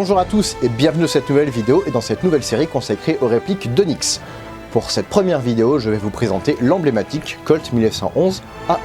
Bonjour à tous et bienvenue dans cette nouvelle vidéo et dans cette nouvelle série consacrée aux répliques d'Onyx. Pour cette première vidéo, je vais vous présenter l'emblématique Colt 1911 A1.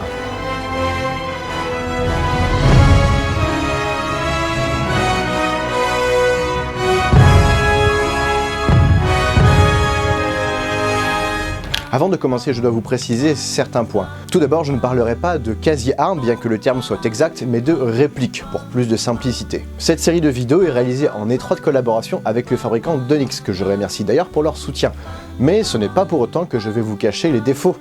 Avant de commencer, je dois vous préciser certains points. Tout d'abord, je ne parlerai pas de quasi-armes, bien que le terme soit exact, mais de répliques, pour plus de simplicité. Cette série de vidéos est réalisée en étroite collaboration avec le fabricant d'Onyx, que je remercie d'ailleurs pour leur soutien. Mais ce n'est pas pour autant que je vais vous cacher les défauts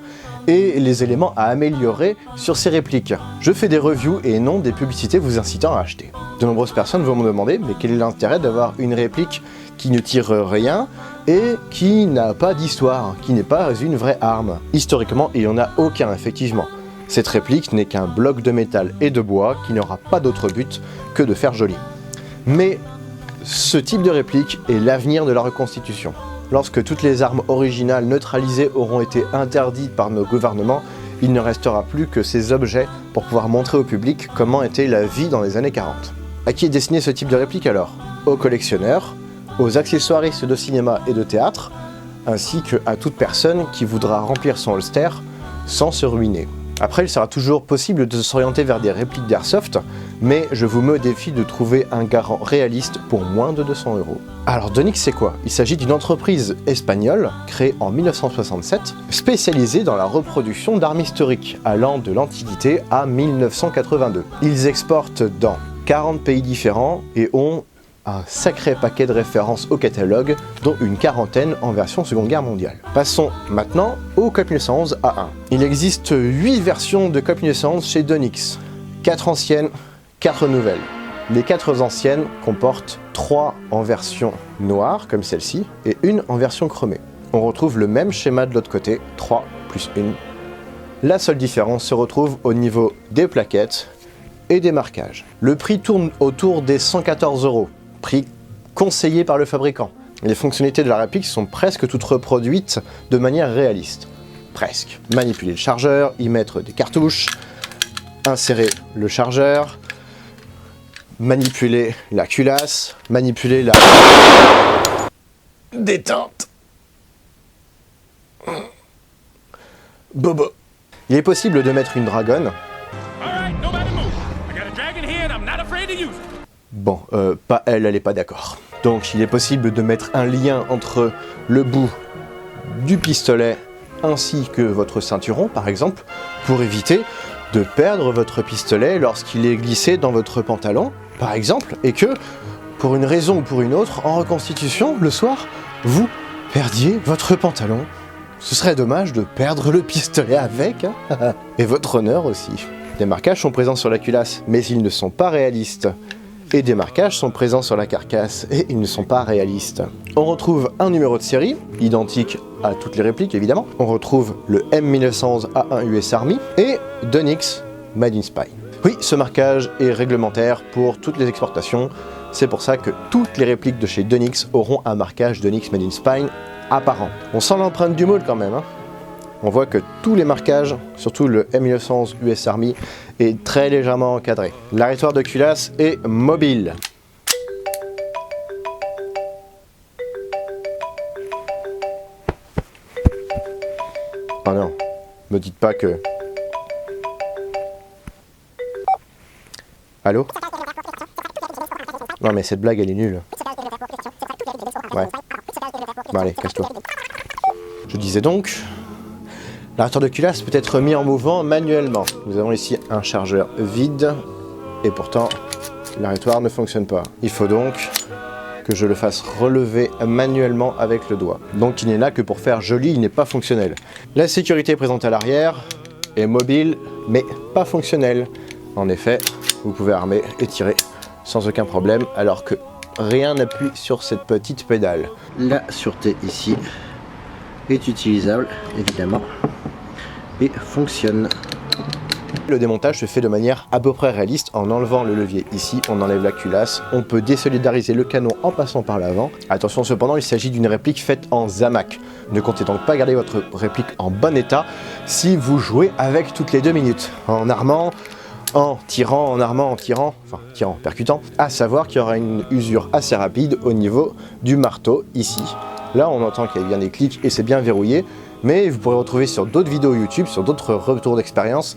et les éléments à améliorer sur ces répliques. Je fais des reviews et non des publicités vous incitant à acheter. De nombreuses personnes vont me demander, mais quel est l'intérêt d'avoir une réplique qui ne tire rien et qui n'a pas d'histoire, qui n'est pas une vraie arme. Historiquement, il n'y en a aucun, effectivement. Cette réplique n'est qu'un bloc de métal et de bois qui n'aura pas d'autre but que de faire joli. Mais ce type de réplique est l'avenir de la reconstitution. Lorsque toutes les armes originales neutralisées auront été interdites par nos gouvernements, il ne restera plus que ces objets pour pouvoir montrer au public comment était la vie dans les années 40. À qui est destiné ce type de réplique alors? Aux collectionneurs, aux accessoiristes de cinéma et de théâtre, ainsi qu'à toute personne qui voudra remplir son holster sans se ruiner. Après, il sera toujours possible de s'orienter vers des répliques d'Airsoft, mais je vous mets au défi de trouver un garant réaliste pour moins de 200 €. Alors d'Onyx, c'est quoi? Il s'agit d'une entreprise espagnole créée en 1967, spécialisée dans la reproduction d'armes historiques, allant de l'Antiquité à 1982. Ils exportent dans 40 pays différents et ont un sacré paquet de références au catalogue, dont une quarantaine en version Seconde Guerre mondiale. Passons maintenant au Colt 1911 A1. Il existe 8 versions de Colt 1911 chez d'Onyx. 4 anciennes, 4 nouvelles. Les 4 anciennes comportent 3 en version noire, comme celle-ci, et une en version chromée. On retrouve le même schéma de l'autre côté, 3 plus 1. La seule différence se retrouve au niveau des plaquettes et des marquages. Le prix tourne autour des 114 €. Prix conseillé par le fabricant. Les fonctionnalités de la réplique sont presque toutes reproduites de manière réaliste. Presque. Manipuler le chargeur, y mettre des cartouches, insérer le chargeur, manipuler la culasse, manipuler la détente. Bobo. Il est possible de mettre une dragonne. Bon, pas elle est pas d'accord. Donc il est possible de mettre un lien entre le bout du pistolet ainsi que votre ceinturon, par exemple, pour éviter de perdre votre pistolet lorsqu'il est glissé dans votre pantalon, par exemple, et que, pour une raison ou pour une autre, en reconstitution, le soir, vous perdiez votre pantalon. Ce serait dommage de perdre le pistolet avec, hein. Et votre honneur aussi. Des marquages sont présents sur la culasse, mais ils ne sont pas réalistes. Et des marquages sont présents sur la carcasse, et ils ne sont pas réalistes. On retrouve un numéro de série, identique à toutes les répliques évidemment. On retrouve le M1911 A1 US Army et d'Onyx Made in Spain. Oui, ce marquage est réglementaire pour toutes les exportations. C'est pour ça que toutes les répliques de chez d'Onyx auront un marquage d'Onyx Made in Spain apparent. On sent l'empreinte du moule quand même, hein. On voit que tous les marquages, surtout le M1911 US Army, est très légèrement encadré. L'arrêtoir de culasse est mobile. Oh non, me dites pas que... Allô? Non mais cette blague elle est nulle. Ouais. Bon allez, casse-toi. Je disais donc... L'arrêteur de culasse peut être mis en mouvement manuellement. Nous avons ici un chargeur vide et pourtant l'arrêtoir ne fonctionne pas. Il faut donc que je le fasse relever manuellement avec le doigt. Donc il n'est là que pour faire joli, il n'est pas fonctionnel. La sécurité présente à l'arrière est mobile mais pas fonctionnelle. En effet, vous pouvez armer et tirer sans aucun problème alors que rien n'appuie sur cette petite pédale. La sûreté ici est utilisable évidemment et fonctionne. Le démontage se fait de manière à peu près réaliste en enlevant le levier ici, on enlève la culasse, on peut désolidariser le canon en passant par l'avant. Attention cependant, il s'agit d'une réplique faite en Zamac. Ne comptez donc pas garder votre réplique en bon état si vous jouez avec toutes les 2 minutes. En armant, en tirant, en armant, en tirant, enfin tirant, percutant, à savoir qu'il y aura une usure assez rapide au niveau du marteau, ici. Là, on entend qu'il y a bien des clics et c'est bien verrouillé, mais vous pourrez retrouver sur d'autres vidéos YouTube, sur d'autres retours d'expérience,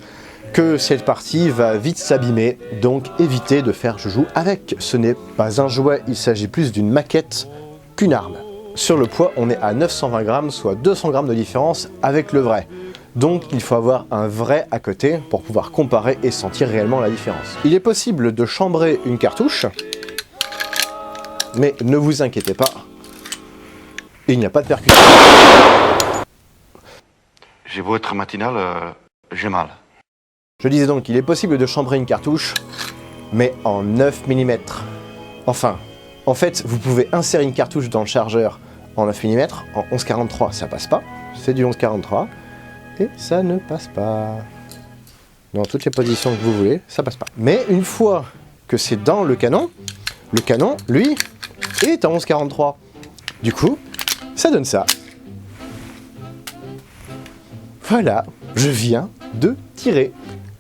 que cette partie va vite s'abîmer, donc évitez de faire joujou avec. Ce n'est pas un jouet, il s'agit plus d'une maquette qu'une arme. Sur le poids, on est à 920 grammes, soit 200 grammes de différence avec le vrai. Donc il faut avoir un vrai à côté pour pouvoir comparer et sentir réellement la différence. Il est possible de chambrer une cartouche, mais ne vous inquiétez pas, il n'y a pas de percussion. J'ai beau être matinal, j'ai mal. Je disais donc qu'il est possible de chambrer une cartouche, mais en 9 mm. Enfin, en fait, vous pouvez insérer une cartouche dans le chargeur en 9 mm, en 11,43, ça passe pas, c'est du 11,43. Et ça ne passe pas. Dans toutes les positions que vous voulez, ça passe pas. Mais une fois que c'est dans le canon, lui, est en 11,43. Du coup, ça donne ça. Voilà, je viens de tirer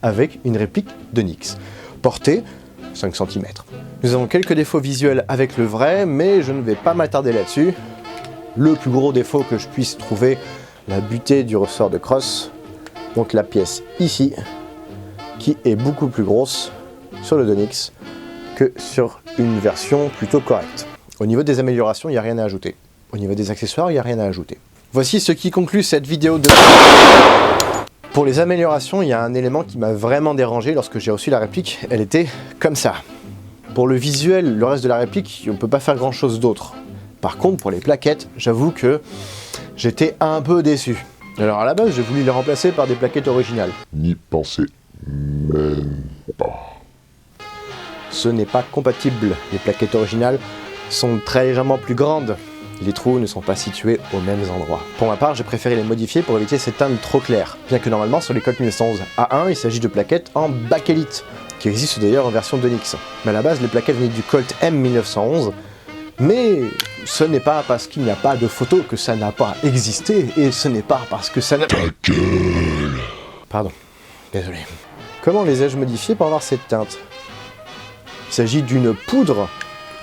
avec une réplique de Nyx. Portée 5 cm. Nous avons quelques défauts visuels avec le vrai, mais je ne vais pas m'attarder là-dessus. Le plus gros défaut que je puisse trouver, la butée du ressort de crosse, donc la pièce ici, qui est beaucoup plus grosse sur le Donix que sur une version plutôt correcte. Au niveau des améliorations, il n'y a rien à ajouter. Au niveau des accessoires, il n'y a rien à ajouter. Voici ce qui conclut cette vidéo de... Pour les améliorations, il y a un élément qui m'a vraiment dérangé lorsque j'ai reçu la réplique, elle était comme ça. Pour le visuel, le reste de la réplique, on ne peut pas faire grand chose d'autre. Par contre, pour les plaquettes, j'avoue que j'étais un peu déçu. Alors à la base, j'ai voulu les remplacer par des plaquettes originales. N'y pensez même pas. Ce n'est pas compatible. Les plaquettes originales sont très légèrement plus grandes. Les trous ne sont pas situés aux mêmes endroits. Pour ma part, j'ai préféré les modifier pour éviter ces teintes trop claires. Bien que normalement, sur les Colt 1911 A1, il s'agit de plaquettes en bakélite, qui existent d'ailleurs en version Donix. Mais à la base, les plaquettes venaient du Colt M1911, mais ce n'est pas parce qu'il n'y a pas de photo que ça n'a pas existé, et ce n'est pas parce que ça n'a... Ta gueule! Pardon, désolé. Comment les ai-je modifiés pour avoir cette teinte? Il s'agit d'une poudre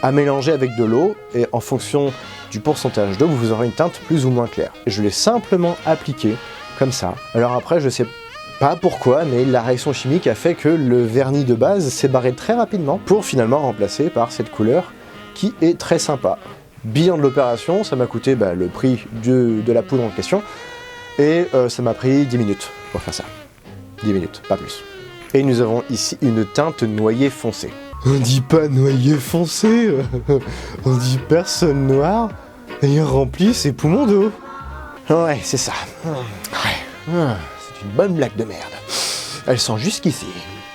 à mélanger avec de l'eau, et en fonction du pourcentage d'eau, vous aurez une teinte plus ou moins claire. Et je l'ai simplement appliquée, comme ça. Alors après, je sais pas pourquoi, mais la réaction chimique a fait que le vernis de base s'est barré très rapidement, pour finalement remplacer par cette couleur qui est très sympa. Bilan de l'opération, ça m'a coûté le prix de la poudre en question, et ça m'a pris 10 minutes pour faire ça. 10 minutes, pas plus. Et nous avons ici une teinte noyer foncé. On dit pas noyer foncé, on dit personne noire ayant rempli ses poumons d'eau. Ouais, c'est ça. Ouais. C'est une bonne blague de merde. Elle sent jusqu'ici.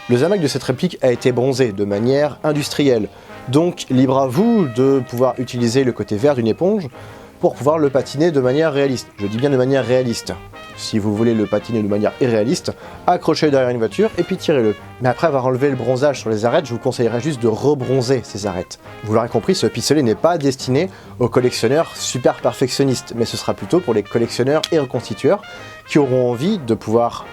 Le Zamac de cette réplique a été bronzé de manière industrielle. Donc libre à vous de pouvoir utiliser le côté vert d'une éponge pour pouvoir le patiner de manière réaliste. Je dis bien de manière réaliste. Si vous voulez le patiner de manière irréaliste, accrochez-le derrière une voiture et puis tirez-le. Mais après avoir enlevé le bronzage sur les arêtes, je vous conseillerais juste de rebronzer ces arêtes. Vous l'aurez compris, ce pistolet n'est pas destiné aux collectionneurs super perfectionnistes, mais ce sera plutôt pour les collectionneurs et reconstitueurs qui auront envie de pouvoir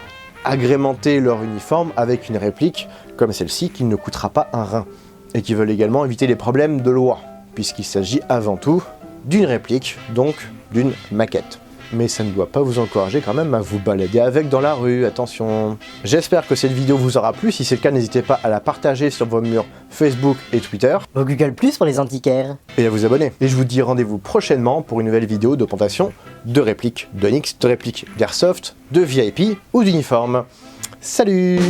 agrémenter leur uniforme avec une réplique comme celle-ci qui ne coûtera pas un rein. Et qui veulent également éviter les problèmes de loi, puisqu'il s'agit avant tout d'une réplique, donc d'une maquette. Mais ça ne doit pas vous encourager quand même à vous balader avec dans la rue, attention. J'espère que cette vidéo vous aura plu, si c'est le cas n'hésitez pas à la partager sur vos murs Facebook et Twitter. Au Google Plus pour les antiquaires. Et à vous abonner. Et je vous dis rendez-vous prochainement pour une nouvelle vidéo d'augmentation de répliques d'Onyx, de répliques d'Airsoft, de VIP ou d'uniforme. Salut!